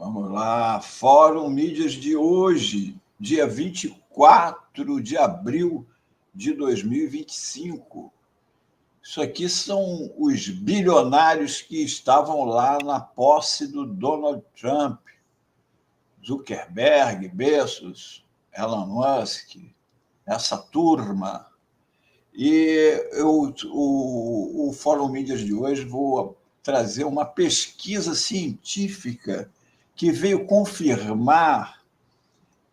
Vamos lá, Fórum Mídias de hoje, dia 24 de abril de 2025. Isso aqui são os bilionários que estavam lá na posse do Donald Trump. Zuckerberg, Bezos, Elon Musk, essa turma. E o Fórum Mídias de hoje vou trazer uma pesquisa científica que veio confirmar,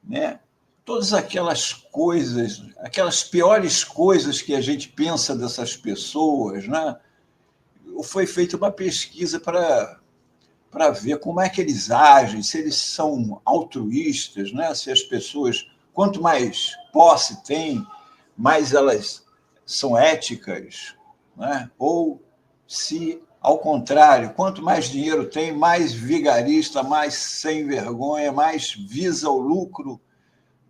né, todas aquelas coisas, aquelas piores coisas que a gente pensa dessas pessoas, né? Foi feita uma pesquisa para ver como é que eles agem, se eles são altruístas, né? Se as pessoas, quanto mais posse têm, mais elas são éticas, né? Ou se, ao contrário, quanto mais dinheiro tem, mais vigarista, mais sem vergonha, mais visa o lucro,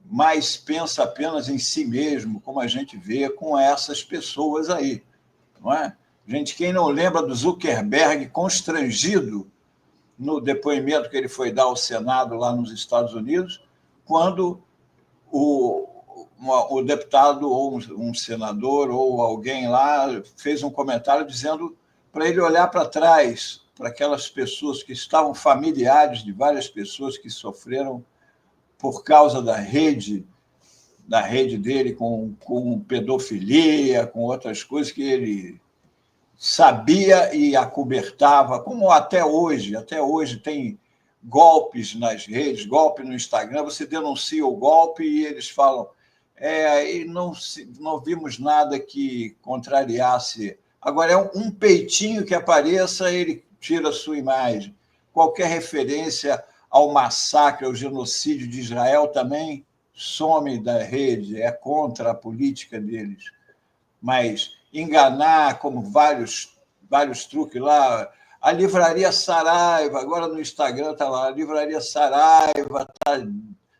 mais pensa apenas em si mesmo, como a gente vê com essas pessoas aí, não é? Gente, quem não lembra do Zuckerberg constrangido no depoimento que ele foi dar ao Senado lá nos Estados Unidos, quando o deputado ou um senador ou alguém lá fez um comentário dizendo para ele olhar para trás, para aquelas pessoas que estavam familiares de várias pessoas que sofreram por causa da rede dele com pedofilia, com outras coisas que ele sabia e acobertava, como até hoje tem golpes nas redes, golpe no Instagram, você denuncia o golpe e eles falam, e não vimos nada que contrariasse. Agora, é um peitinho que apareça, ele tira a sua imagem. Qualquer referência ao massacre, ao genocídio de Israel também some da rede, é contra a política deles. Mas enganar, como vários truques lá, a Livraria Saraiva, agora no Instagram está lá, a Livraria Saraiva está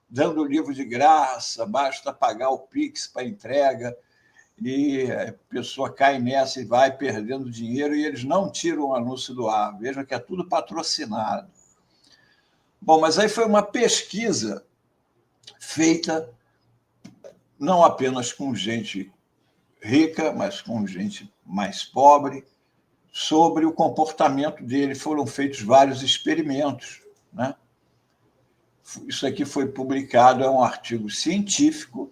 dando livro de graça, basta pagar o Pix para entrega, e a pessoa cai nessa e vai perdendo dinheiro, e eles não tiram o anúncio do ar, vejam que é tudo patrocinado. Bom, mas aí foi uma pesquisa feita não apenas com gente rica, mas com gente mais pobre, sobre o comportamento dele. Foram feitos vários experimentos, né? Isso aqui foi publicado, é um artigo científico,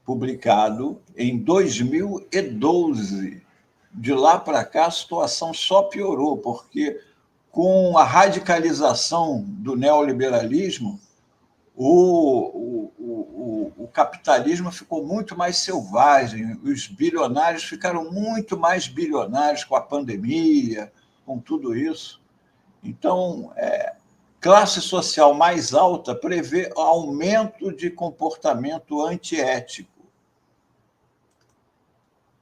publicado em 2012. De lá para cá, a situação só piorou, porque com a radicalização do neoliberalismo, o capitalismo ficou muito mais selvagem, os bilionários ficaram muito mais bilionários com a pandemia, com tudo isso. Então, classe social mais alta prevê aumento de comportamento antiético.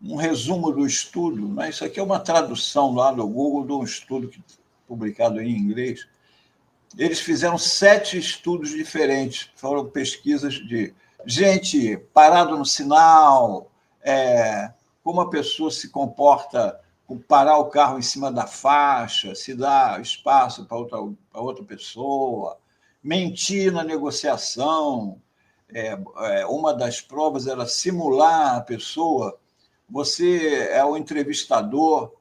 Um resumo do estudo, né? Isso aqui é uma tradução lá do Google de um estudo publicado em inglês. Eles fizeram 7 estudos diferentes, foram pesquisas de gente parado no sinal, como a pessoa se comporta com parar o carro em cima da faixa, se dá espaço para outra pessoa, mentir na negociação. Uma das provas era simular a pessoa. Você é o entrevistador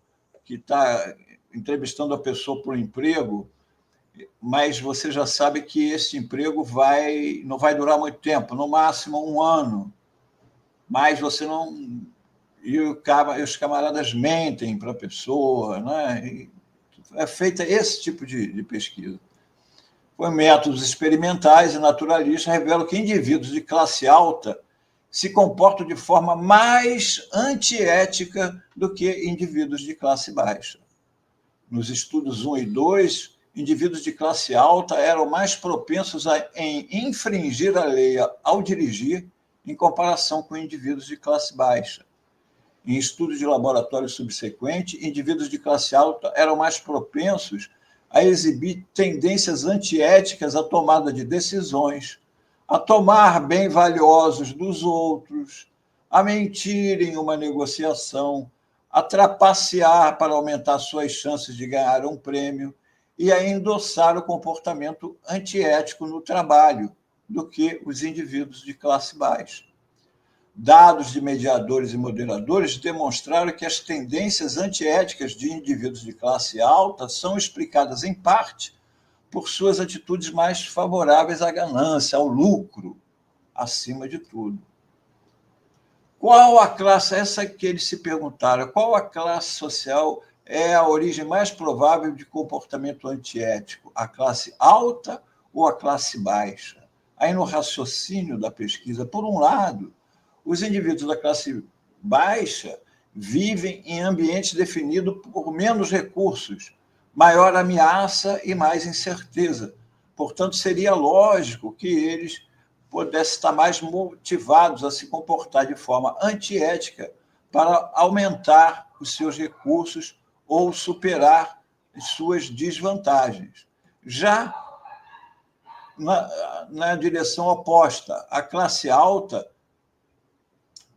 que está entrevistando a pessoa por um emprego, mas você já sabe que esse emprego não vai durar muito tempo, no máximo 1 ano. Mas você não... E os camaradas mentem para a pessoa, né? E é feita esse tipo de pesquisa. Por métodos experimentais e naturalistas revelam que indivíduos de classe alta se comportam de forma mais antiética do que indivíduos de classe baixa. Nos estudos 1 e 2, indivíduos de classe alta eram mais propensos em infringir a lei ao dirigir em comparação com indivíduos de classe baixa. Em estudos de laboratório subsequente, indivíduos de classe alta eram mais propensos a exibir tendências antiéticas à tomada de decisões, a tomar bem valiosos dos outros, a mentir em uma negociação, a trapacear para aumentar suas chances de ganhar um prêmio e a endossar o comportamento antiético no trabalho do que os indivíduos de classe baixa. Dados de mediadores e moderadores demonstraram que as tendências antiéticas de indivíduos de classe alta são explicadas, em parte, por suas atitudes mais favoráveis à ganância, ao lucro, acima de tudo. Qual a classe, essa que eles se perguntaram, qual a classe social é a origem mais provável de comportamento antiético? A classe alta ou a classe baixa? Aí, no raciocínio da pesquisa, por um lado, os indivíduos da classe baixa vivem em ambientes definidos por menos recursos, maior ameaça e mais incerteza. Portanto, seria lógico que eles pudessem estar mais motivados a se comportar de forma antiética para aumentar os seus recursos ou superar as suas desvantagens. Já na direção oposta, a classe alta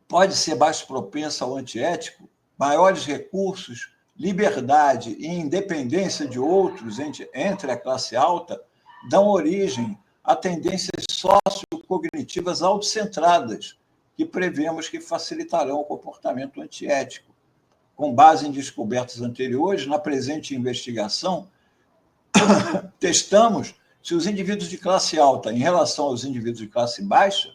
pode ser mais propensa ao antiético, maiores recursos, liberdade e independência de outros entre a classe alta dão origem a tendências sociocognitivas autocentradas, que prevemos que facilitarão o comportamento antiético. Com base em descobertas anteriores, na presente investigação, testamos se os indivíduos de classe alta, em relação aos indivíduos de classe baixa,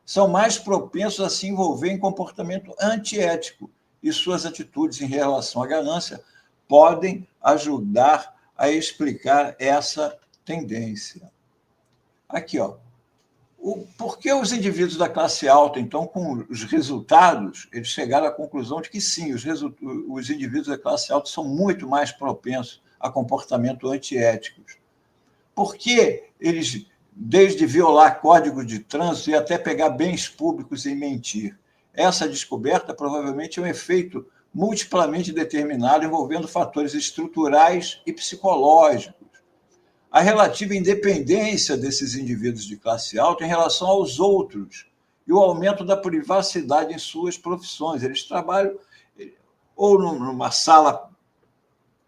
são mais propensos a se envolver em comportamento antiético, e suas atitudes em relação à ganância podem ajudar a explicar essa tendência. Aqui, ó. Por que os indivíduos da classe alta, então, com os resultados, eles chegaram à conclusão de que sim, os indivíduos da classe alta são muito mais propensos a comportamento antiéticos? Por que eles, desde violar códigos de trânsito e até pegar bens públicos e mentir? Essa descoberta provavelmente é um efeito multiplamente determinado envolvendo fatores estruturais e psicológicos. A relativa independência desses indivíduos de classe alta em relação aos outros e o aumento da privacidade em suas profissões. Eles trabalham ou numa sala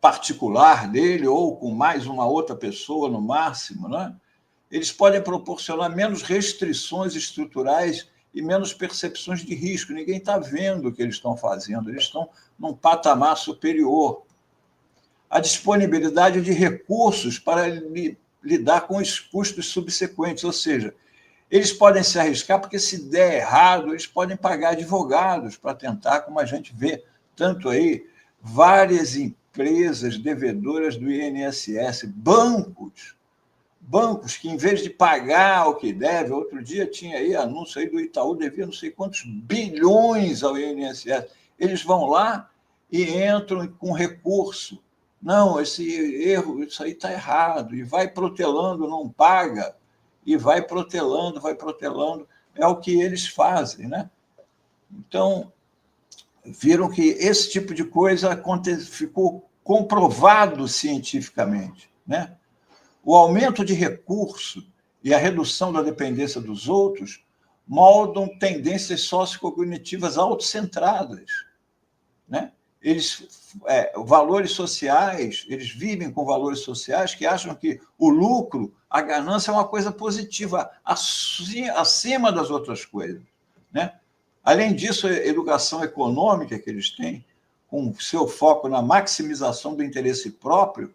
particular dele ou com mais uma outra pessoa no máximo, né? Eles podem proporcionar menos restrições estruturais e menos percepções de risco. Ninguém está vendo o que eles estão fazendo, eles estão num patamar superior. A disponibilidade de recursos para lidar com os custos subsequentes, ou seja, eles podem se arriscar porque, se der errado, eles podem pagar advogados para tentar, como a gente vê tanto aí, várias empresas devedoras do INSS, bancos que, em vez de pagar o que deve, outro dia tinha aí anúncio aí do Itaú, devia não sei quantos bilhões ao INSS, eles vão lá e entram com recurso. Não, esse erro, isso aí está errado, e vai protelando, não paga, e vai protelando, é o que eles fazem, né? Então, viram que esse tipo de coisa ficou comprovado cientificamente, né? O aumento de recurso e a redução da dependência dos outros moldam tendências sociocognitivas autocentradas, né? Valores sociais, eles vivem com valores sociais que acham que o lucro, a ganância é uma coisa positiva, acima das outras coisas, né? Além disso, a educação econômica que eles têm, com seu foco na maximização do interesse próprio,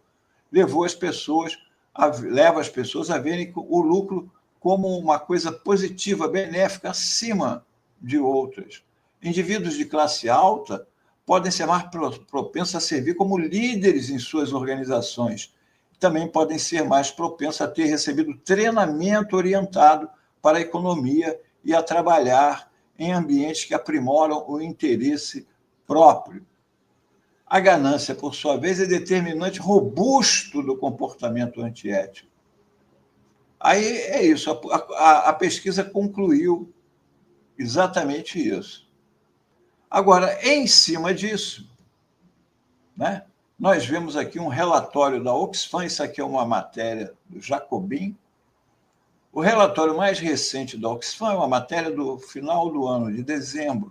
leva as pessoas a verem o lucro como uma coisa positiva, benéfica, acima de outras. Indivíduos de classe alta podem ser mais propensos a servir como líderes em suas organizações. Também podem ser mais propensos a ter recebido treinamento orientado para a economia e a trabalhar em ambientes que aprimoram o interesse próprio. A ganância, por sua vez, é determinante robusto do comportamento antiético. Aí é isso, a pesquisa concluiu exatamente isso. Agora, em cima disso, né, nós vemos aqui um relatório da Oxfam, isso aqui é uma matéria do Jacobin. O relatório mais recente da Oxfam é uma matéria do final do ano, de dezembro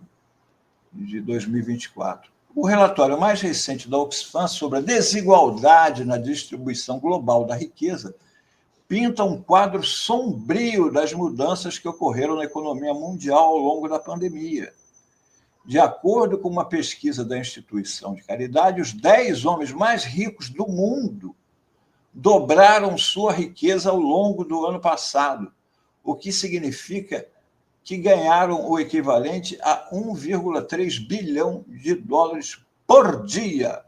de 2024. O relatório mais recente da Oxfam sobre a desigualdade na distribuição global da riqueza pinta um quadro sombrio das mudanças que ocorreram na economia mundial ao longo da pandemia. De acordo com uma pesquisa da instituição de caridade, os 10 homens mais ricos do mundo dobraram sua riqueza ao longo do ano passado, o que significa que ganharam o equivalente a 1,3 bilhão de dólares por dia.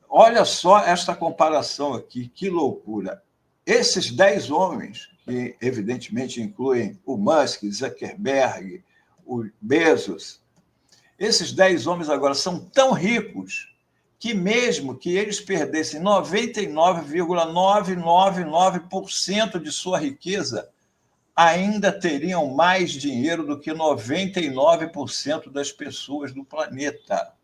Olha só esta comparação aqui, que loucura. Esses 10 homens, que evidentemente incluem o Musk, Zuckerberg, o Bezos, esses 10 homens agora são tão ricos que mesmo que eles perdessem 99,999% de sua riqueza, ainda teriam mais dinheiro do que 99% das pessoas do planeta.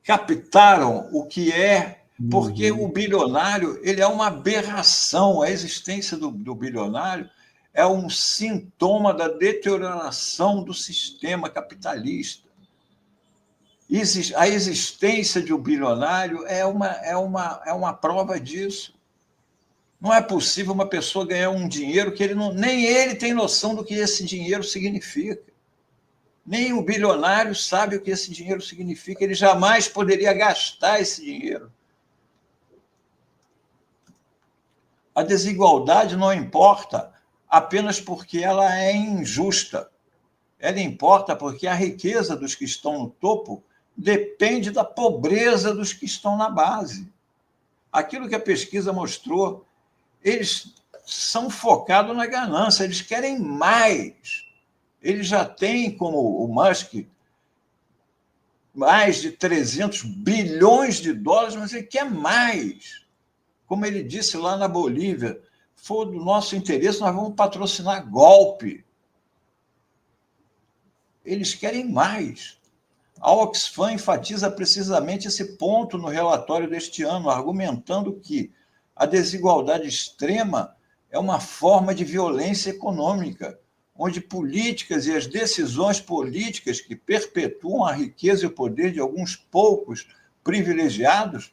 Captaram o que é, porque o bilionário ele é uma aberração. A existência do bilionário é um sintoma da deterioração do sistema capitalista. A existência de um bilionário é uma prova disso. Não é possível uma pessoa ganhar um dinheiro que nem ele tem noção do que esse dinheiro significa. Nem o bilionário sabe o que esse dinheiro significa. Ele jamais poderia gastar esse dinheiro. A desigualdade não importa apenas porque ela é injusta. Ela importa porque a riqueza dos que estão no topo depende da pobreza dos que estão na base. Aquilo que a pesquisa mostrou, eles são focados na ganância, eles querem mais. Eles já têm, como o Musk, mais de 300 bilhões de dólares, mas ele quer mais. Como ele disse lá na Bolívia, for do nosso interesse, nós vamos patrocinar golpe. Eles querem mais. A Oxfam enfatiza precisamente esse ponto no relatório deste ano, argumentando que a desigualdade extrema é uma forma de violência econômica, onde políticas e as decisões políticas que perpetuam a riqueza e o poder de alguns poucos privilegiados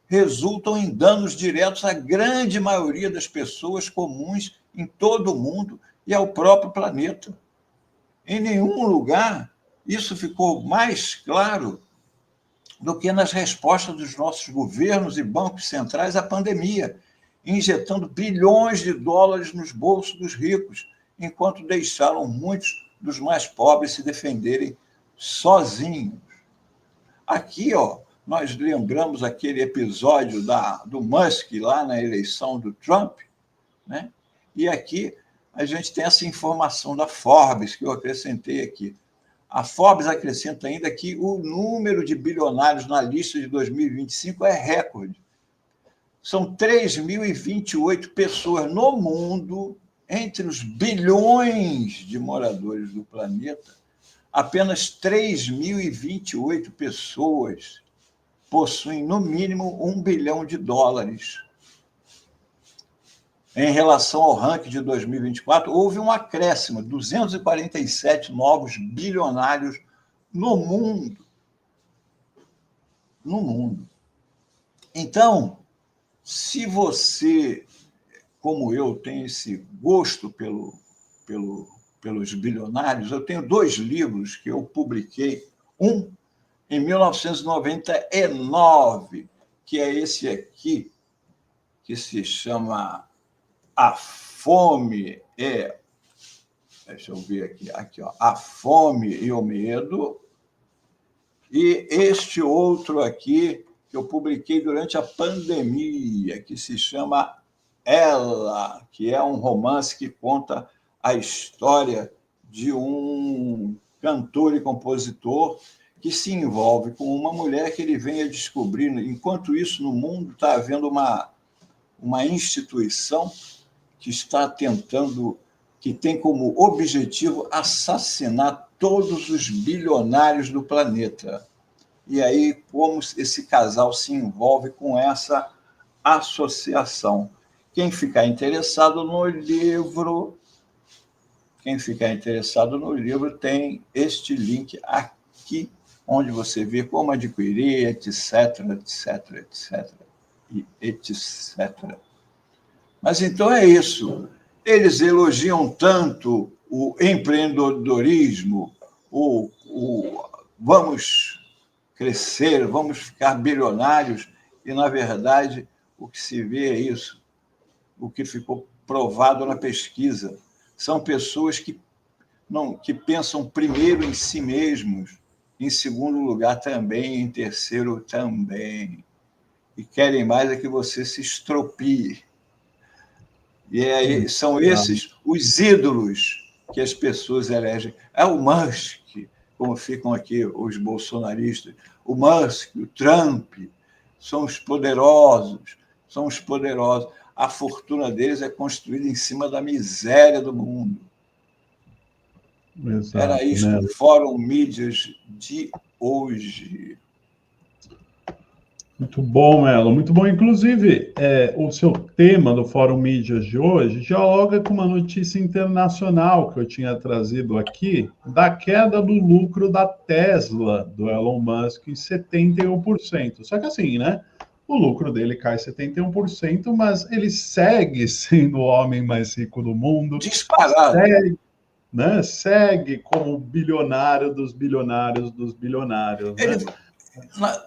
resultam em danos diretos à grande maioria das pessoas comuns em todo o mundo e ao próprio planeta. Em nenhum lugar isso ficou mais claro do que nas respostas dos nossos governos e bancos centrais à pandemia, injetando bilhões de dólares nos bolsos dos ricos, enquanto deixaram muitos dos mais pobres se defenderem sozinhos. Aqui, nós lembramos aquele episódio do Musk lá na eleição do Trump, né? E aqui a gente tem essa informação da Forbes, que eu acrescentei aqui. A Forbes acrescenta ainda que o número de bilionários na lista de 2025 é recorde. São 3.028 pessoas no mundo, entre os bilhões de moradores do planeta, apenas 3.028 pessoas possuem, no mínimo, $1 bilhão. Em relação ao ranking de 2024, houve um acréscimo, 247 novos bilionários no mundo. No mundo. Então, se você, como eu, tem esse gosto pelos bilionários, eu tenho 2 livros que eu publiquei, um em 1999, que é esse aqui, que se chama A Fome Deixa eu ver aqui, A Fome e o Medo, e este outro aqui, que eu publiquei durante a pandemia, que se chama Ela, que é um romance que conta a história de um cantor e compositor que se envolve com uma mulher que ele vem a descobrir. Enquanto isso, no mundo está havendo uma instituição que está tentando, que tem como objetivo assassinar todos os bilionários do planeta. E aí, como esse casal se envolve com essa associação? Quem ficar interessado no livro quem ficar interessado no livro tem este link aqui, onde você vê como adquirir, etc, etc, etc, e etc. Mas então é isso. Eles elogiam tanto o empreendedorismo, o vamos crescer, vamos ficar bilionários, e, na verdade, o que se vê é isso, o que ficou provado na pesquisa. São pessoas que pensam primeiro em si mesmos, em segundo lugar também, em terceiro também, e querem mais é que você se estropie. E aí são esses os ídolos que as pessoas elegem. É o Musk, como ficam aqui os bolsonaristas, o Musk, o Trump, são os poderosos, são os poderosos. A fortuna deles é construída em cima da miséria do mundo. Exato, era isto, né? o Fórum Mídias de hoje. Muito bom, Melo, muito bom. Inclusive, o seu tema do Fórum Mídias de hoje dialoga com uma notícia internacional que eu tinha trazido aqui, da queda do lucro da Tesla, do Elon Musk, em 71%. Só que assim, né? O lucro dele cai 71%, mas ele segue sendo o homem mais rico do mundo. Disparado. Segue como o bilionário dos bilionários dos bilionários, né?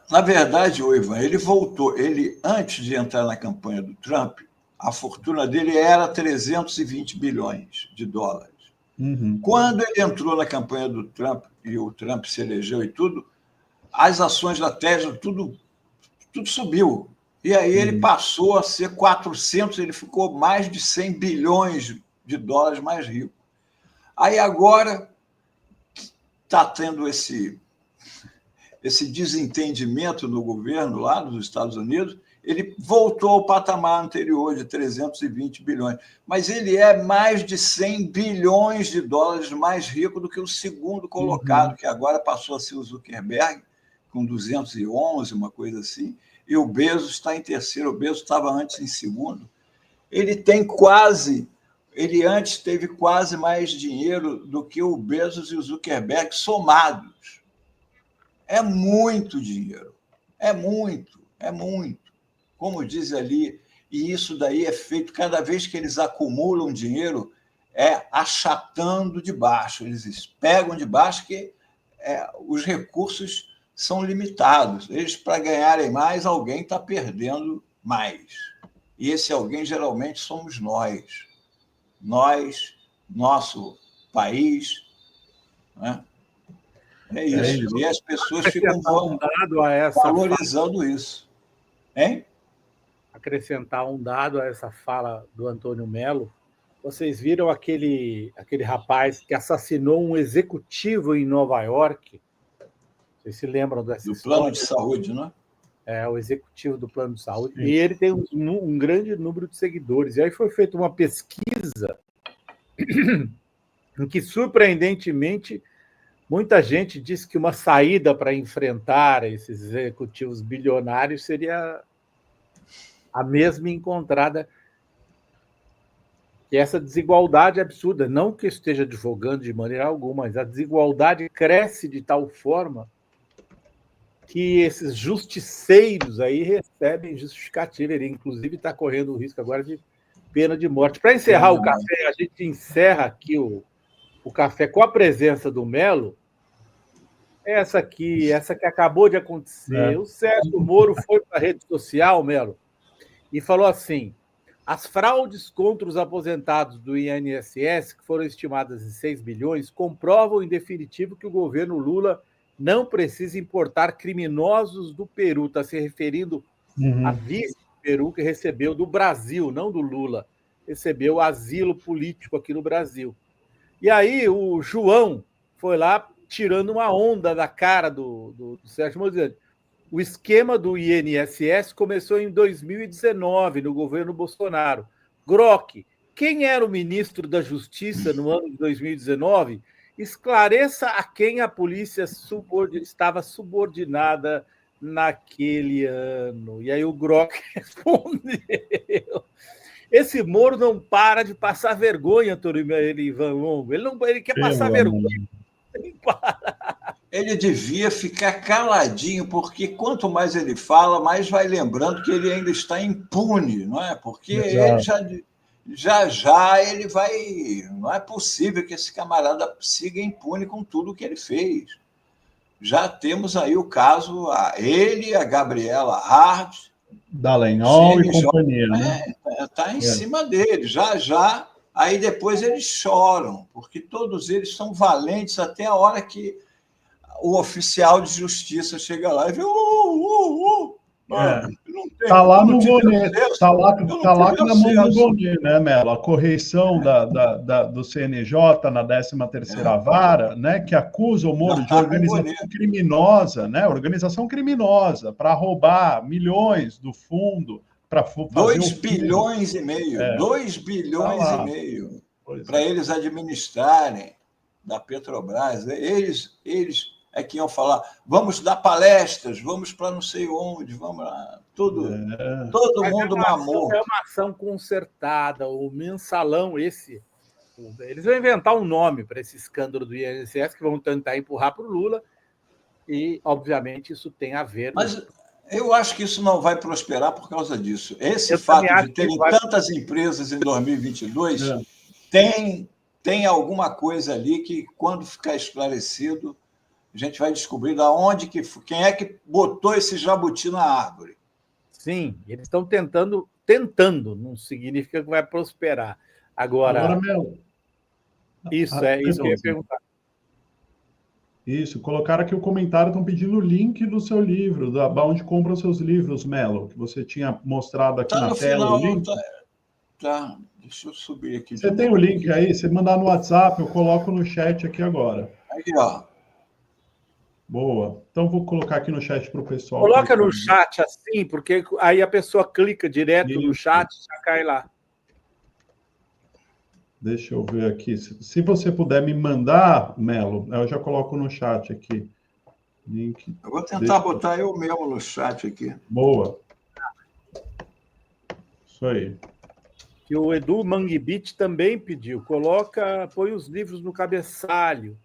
Na verdade, Ivan, ele voltou. Ele, antes de entrar na campanha do Trump, a fortuna dele era 320 bilhões de dólares. Uhum. Quando ele entrou na campanha do Trump, e o Trump se elegeu e tudo, as ações da Tesla, tudo subiu. E aí ele passou a ser 400, ele ficou mais de 100 bilhões de dólares mais rico. Aí agora está tendo esse desentendimento no governo lá dos Estados Unidos, ele voltou ao patamar anterior de 320 bilhões, mas ele é mais de 100 bilhões de dólares mais rico do que o segundo colocado, que agora passou a ser o Zuckerberg, com 211, uma coisa assim, e o Bezos está em terceiro. O Bezos estava antes em segundo. Ele antes teve quase mais dinheiro do que o Bezos e o Zuckerberg somados. É muito dinheiro, é muito. Como diz ali, e isso daí é feito cada vez que eles acumulam dinheiro, é achatando de baixo. Eles pegam de baixo que os recursos são limitados. Eles, para ganharem mais, alguém está perdendo mais. E esse alguém geralmente somos nós. Nós, nosso país, né? É isso. E as pessoas ficam valorizando isso. Hein? Acrescentar um dado a essa fala do Antônio Melo. Vocês viram aquele rapaz que assassinou um executivo em Nova York? Vocês se lembram dessa história? Do plano de saúde, não é? O executivo do plano de saúde. Sim. E ele tem um grande número de seguidores. E aí foi feita uma pesquisa em que, surpreendentemente, muita gente disse que uma saída para enfrentar esses executivos bilionários seria a mesma encontrada, que essa desigualdade absurda, não que eu esteja advogando de maneira alguma, mas a desigualdade cresce de tal forma que esses justiceiros aí recebem justificativa. Ele, inclusive, está correndo o risco agora de pena de morte. Para encerrar o café, a gente encerra aqui o café com a presença do Melo. Essa que acabou de acontecer. O Sérgio Moro foi para a rede social, Melo, e falou assim: as fraudes contra os aposentados do INSS, que foram estimadas em 6 bilhões, comprovam, em definitivo, que o governo Lula não precisa importar criminosos do Peru. Está se referindo a vice do Peru, que recebeu do Brasil, não do Lula, recebeu asilo político aqui no Brasil. E aí o João foi lá tirando uma onda da cara do Sérgio Moro, dizendo: o esquema do INSS começou em 2019, no governo Bolsonaro. Grok, quem era o ministro da Justiça no ano de 2019? Esclareça a quem a polícia estava subordinada naquele ano. E aí o Grok respondeu. Esse Moro não para de passar vergonha, Antônio Ivan Longo. Ele quer passar vergonha. Ele para. Ele devia ficar caladinho, porque quanto mais ele fala, mais vai lembrando que ele ainda está impune, não é? Porque ele já ele vai... Não é possível que esse camarada siga impune com tudo que ele fez. Já temos aí o caso, ele, a Gabriela Hart, Dallagnol e companhia, né? Está em cima dele, já. Aí depois eles choram, porque todos eles são valentes até a hora que o oficial de justiça chega lá e vê... Está lá no Gonê, está lá na mão do Gonê, né, Melo? A correição do CNJ na 13ª Vara, né, que acusa o Moro de organização criminosa, né? Organização criminosa para roubar milhões do fundo, para fazer 2 bilhões e meio, 2 bilhões e meio para eles administrarem da Petrobras. Eles é que iam falar, vamos dar palestras, vamos para não sei onde, vamos lá, todo mundo mamou. É uma ação concertada, o mensalão esse. Eles vão inventar um nome para esse escândalo do INSS, que vão tentar empurrar para o Lula, e, obviamente, isso tem a ver... Mas eu acho que isso não vai prosperar por causa disso. Esse fato de terem tantas empresas em 2022 tem alguma coisa ali que, quando ficar esclarecido, a gente vai descobrir quem é que botou esse jabuti na árvore. Sim, eles estão tentando, não significa que vai prosperar. Agora meu... Isso que eu ia perguntar. Isso, colocaram aqui o comentário, estão pedindo o link do seu livro, da onde compra os seus livros, Melo, que você tinha mostrado aqui na tela. Tá, deixa eu subir aqui. Você tem o link aí? Se mandar no WhatsApp, eu coloco no chat aqui agora. Aqui, ó. Boa. Então, vou colocar aqui no chat para o pessoal. Coloca no chat assim, porque aí a pessoa clica direto no chat e já cai lá. Deixa eu ver aqui. Se você puder me mandar, Melo, eu já coloco no chat aqui. Link. Eu vou tentar botar eu mesmo no chat aqui. Boa. Isso aí. E o Edu Manguibit também pediu. Põe os livros no cabeçalho.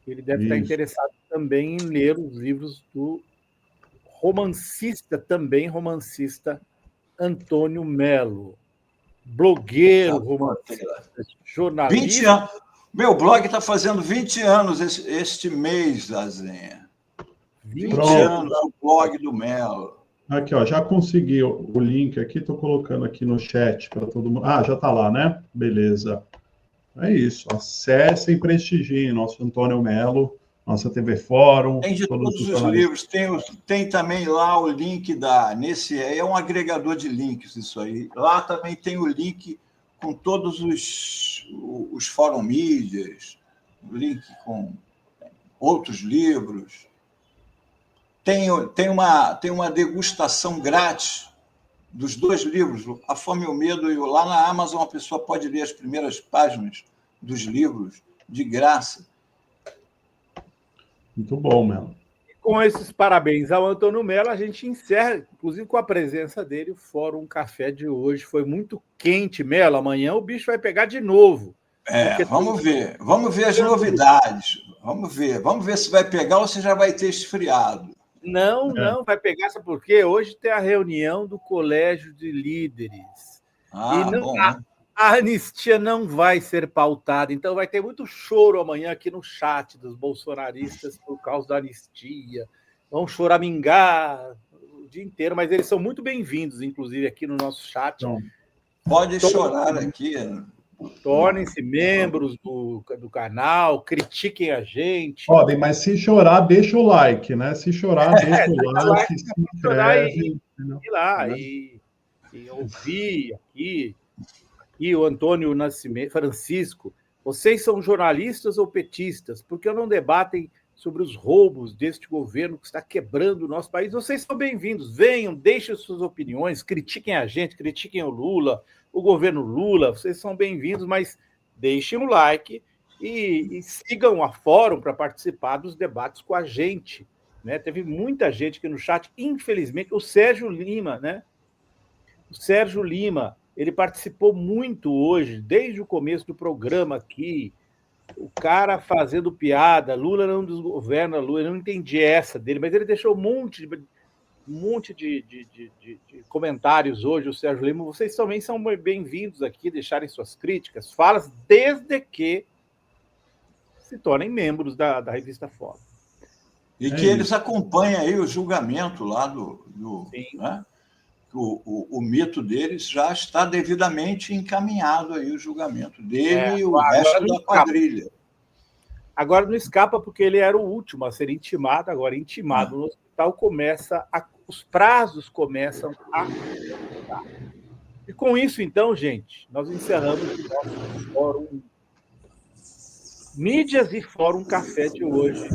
Ele deve estar interessado também em ler os livros do romancista Antônio Melo. Blogueiro, romancista, jornalista. 20 anos. Meu blog está fazendo 20 anos este mês, Azenha. 20 anos o blog do Melo. Aqui, ó, já consegui o link aqui, estou colocando aqui no chat para todo mundo. Ah, já está lá, né? Beleza. É isso. Acessem e prestigiem nosso Antônio Melo, nossa TV Fórum. Tem de todos os livros. Tem também lá o link nesse é um agregador de links, isso aí. Lá também tem o link com todos os fórum mídias, link com outros livros. Tem uma degustação grátis dos 2 livros, A Fome e o Medo, e lá na Amazon a pessoa pode ler as primeiras páginas dos livros de graça. Muito bom, Melo. Com esses parabéns ao Antônio Melo, a gente encerra, inclusive com a presença dele, o Fórum Café de hoje. Foi muito quente, Melo. Amanhã o bicho vai pegar de novo. Vamos ver. Vamos ver as novidades. Vamos ver se vai pegar ou se já vai ter esfriado. Não, vai pegar, sabe por quê? Hoje tem a reunião do Colégio de Líderes. A anistia não vai ser pautada, então vai ter muito choro amanhã aqui no chat dos bolsonaristas por causa da anistia. Vão choramingar o dia inteiro, mas eles são muito bem-vindos, inclusive, aqui no nosso chat. Então, pode chorar aqui. Tornem-se membros do canal, critiquem a gente. Podem, mas se chorar, deixa o like, né? Se chorar, deixa o like, se inscreve. Ir lá e ouvir aqui. E o Antônio Nascimento, Francisco, vocês são jornalistas ou petistas? Por que não debatem sobre os roubos deste governo que está quebrando o nosso país? Vocês são bem-vindos, venham, deixem suas opiniões, critiquem a gente, critiquem o Lula, o governo Lula, vocês são bem-vindos, mas deixem o like e sigam a Fórum para participar dos debates com a gente. Né? Teve muita gente aqui no chat, infelizmente, o Sérgio Lima, né? O Sérgio Lima Ele participou muito hoje, desde o começo do programa aqui, o cara fazendo piada, Lula não desgoverna, Lula, eu não entendi essa dele, mas ele deixou um monte de comentários hoje, o Sérgio Lima. Vocês também são bem-vindos aqui, deixarem suas críticas, falas, desde que se tornem membros da revista Fórum. E que eles acompanhem aí o julgamento lá do né? O mito deles já está devidamente encaminhado aí, o julgamento dele e o resto da quadrilha. Agora não escapa, porque ele era o último a ser intimado, agora intimado no hospital, os prazos começam a contar. E com isso, então, gente, nós encerramos o nosso Fórum Mídias e Fórum Café de hoje.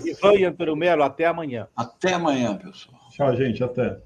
Ivan e Antônio Melo, até amanhã. Até amanhã, pessoal. Tchau, gente, até.